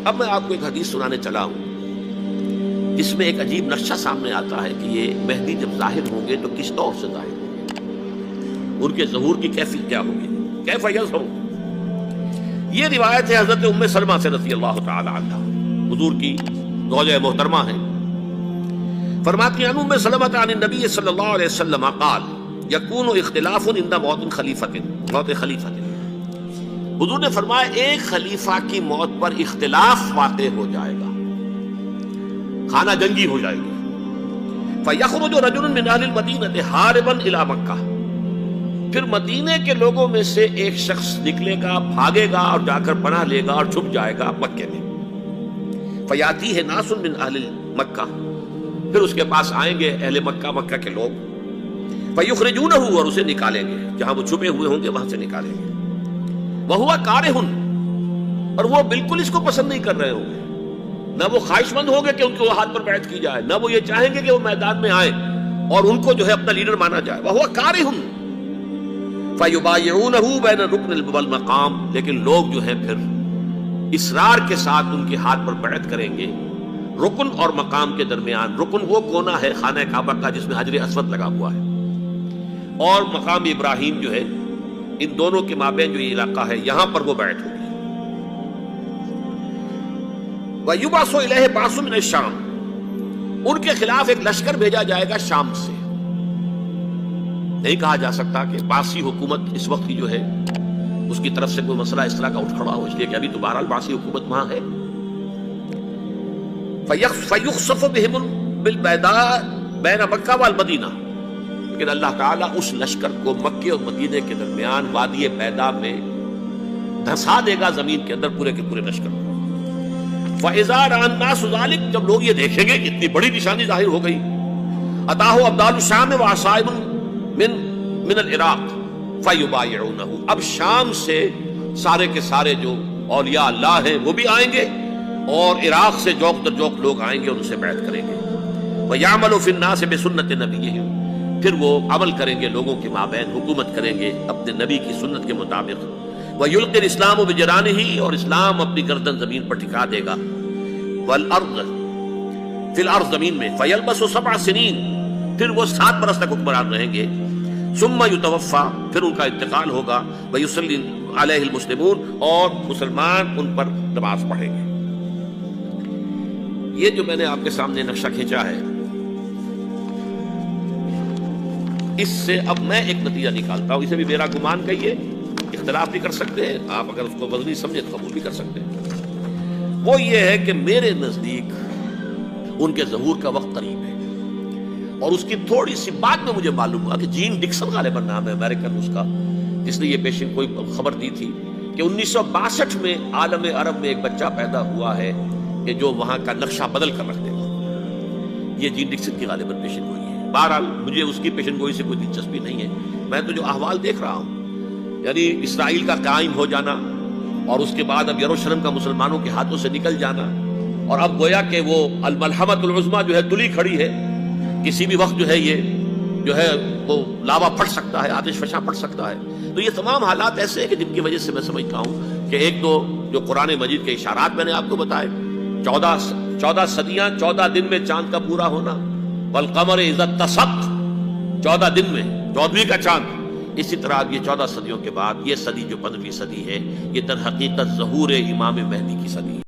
اب میں آپ کو ایک حدیث سنانے چلا ہوں جس میں ایک عجیب نقشہ سامنے آتا ہے کہ یہ مہدی جب ظاہر ہوں گے تو کس طور سے ظاہر ہوں گے، ان کے ظہور کی کیفیت کیا ہوگی، کیف یظہر۔ یہ روایت ہے حضرت ام سلمہ سے رضی اللہ تعالی عنہا، حضور کی زوجہ محترمہ ہیں، فرماتی ہیں ام سلمہ عن النبی صلی اللہ علیہ وسلم قال یکون اختلاف عند موت خلیفۃ، موت خلیفۃ، حضور نے فرمایا ایک خلیفہ کی موت پر اختلاف واقع ہو جائے گا، خانہ جنگی ہو جائے گی۔ فَيَخْرُجُ رَجُلٌ مِّنْ أَهْلِ الْمَدِينَةِ حَارِبًا إِلَىٰ مَكَّةَ، پھر مدینے کے لوگوں میں سے ایک شخص نکلے گا، بھاگے گا اور جا کر پناہ لے گا اور چھپ جائے گا مکے میں۔ فَيَأْتِيهِ نَاسٌ مِّنْ أَهْلِ مَكَّةِ، پھر اس کے پاس آئیں گے اہل مکہ، مکہ کے لوگ، فَيُخْرِجُونَهُ، اور اسے نکالیں گے، جہاں وہ چھپے ہوئے ہوں گے وہاں سے نکالیں گے۔ وَهُوَ كَارِهٌ، اور وہ بالکل اس کو پسند نہیں کر رہے ہوں گے، نہ وہ خواہش مند ہوں گے کہ ان کو ہاتھ پر بیعت کی جائے، نہ وہ یہ چاہیں گے کہ وہ میدان میں آئیں اور ان کو جو ہے اپنا لیڈر مانا جائے۔ وَهُوَ كَارِهٌ فَيُبَايِعُونَهُ بَيْنَ الرُّكْنِ وَالْمَقَامِ، لیکن لوگ جو ہیں پھر اصرار کے ساتھ ان کے ہاتھ پر بیعت کریں گے رکن اور مقام کے درمیان۔ رکن وہ کونا ہے خانہ کعبہ کا جس میں حجر اسود لگا ہوا ہے، اور مقام ابراہیم جو ہے، ان دونوں کے مابین جو یہ علاقہ ہے یہاں پر وہ بیعت ہوگی۔ وَيُبْعَثُ إِلَيْهِ بَعْثٌ مِّنَ الشَّامِ، ان کے خلاف ایک لشکر بھیجا جائے گا شام سے۔ نہیں کہا جا سکتا کہ باسی حکومت اس وقت کی جو ہے اس کی طرف سے کوئی مسئلہ اس طرح کا اٹھ کھڑا ہو، اس لیے کہ ابھی تو بہرحال باسی حکومت وہاں ہے۔ فَيُخْسَفُ بِهِمُ بِالْبَيْضَاءِ بَيْنَ مَكَّةَ وَالْمَدِينَةِ، لیکن اللہ تعالیٰ اس لشکر کو مکے اور مدینے کے درمیان وادی بیضاء میں دھسا دے گا، زمین کے اندر پورے کے پورے لشکر کو۔ فَإِذَا رَأَى النَّاسُ ذَلِكَ، جب لوگ یہ دیکھیں گے کہ اتنی بڑی نشانی ظاہر ہو گئی، أَتَاهُ أَبْدَالُ الشَّامِ وَعَصَائِبٌ مِّنَ الْعِرَاقِ فَيُبَايِعُونَهُ، اب شام سے سارے کے سارے جو اولیاء اللہ ہیں وہ بھی آئیں گے، اور عراق سے جوق در جوق لوگ آئیں گے اور ان سے بیعت کریں گے۔ وَيَعْمَلُ فِي النَّاسِ بِسُنَّةِ نَبِيِّهِمْ، پھر وہ عمل کریں گے لوگوں کے مابین، حکومت کریں گے اپنے نبی کی سنت کے مطابق۔ وَيُلْقِي الْإِسْلَامُ بِجَنَانِهِ، اور اسلام اپنی گردن زمین پر ٹھکا دے گا۔ وَالْأَرْضِ فِي الْأَرْضِ، زمین میں۔ فَيَلْبَسُ 7 سنین، پھر وہ 7 برس تک حکمران رہیں گے۔ ثُمَّ يُتَوَفَّى، پھر ان کا انتقال ہوگا۔ وَيُصَلِّي عَلَيْهِ الْمُسْلِمُونَ، اور مسلمان ان پر نماز پڑھیں گے۔ یہ جو میں نے آپ کے سامنے نقشہ کھینچا ہے، اس سے اب میں ایک نتیجہ نکالتا ہوں، اسے بھی میرا گمان کہیے، اختلاف بھی کر سکتے ہیں آپ، اگر اس کو وزنی سمجھے تو قبول بھی کر سکتے ہیں۔ وہ یہ ہے کہ میرے نزدیک ان کے ظہور کا وقت قریب ہے، اور اس کی تھوڑی سی بعد میں مجھے معلوم ہوا کہ جین ڈکسن غالباً نام ہے امریکن اس کا، جس نے یہ پیشن کوئی خبر دی تھی کہ 1962 میں عالم عرب میں ایک بچہ پیدا ہوا ہے کہ جو وہاں کا نقشہ بدل کر رکھ دے گا۔ یہ جین ڈکسن کی غالباً پیشن گوئی ہے۔ بہرحال مجھے اس کی پیشن گوئی سے کوئی دلچسپی نہیں ہے، میں تو جو احوال دیکھ رہا ہوں، یعنی اسرائیل کا قائم ہو جانا، اور اس کے بعد اب یروشلم کا مسلمانوں کے ہاتھوں سے نکل جانا، اور اب گویا کہ وہ الملحمۃ العظمیٰ جو ہے تلی کھڑی ہے، کسی بھی وقت جو ہے یہ جو ہے وہ لاوا پھٹ سکتا ہے، آتش فشاں پھٹ سکتا ہے۔ تو یہ تمام حالات ایسے ہیں کہ جن کی وجہ سے میں سمجھتا ہوں کہ ایک تو جو قرآن مجید کے اشارات میں نے آپ کو بتائے، 14 صدیاں، 14 دن میں چاند کا پورا ہونا، والقمر اذا اتسق، 14 دن میں 14ویں کا چاند۔ اسی طرح یہ 14 صدیوں کے بعد یہ صدی جو 15ویں صدی ہے، یہ در حقیقت ظہور امام مہدی کی صدی ہے۔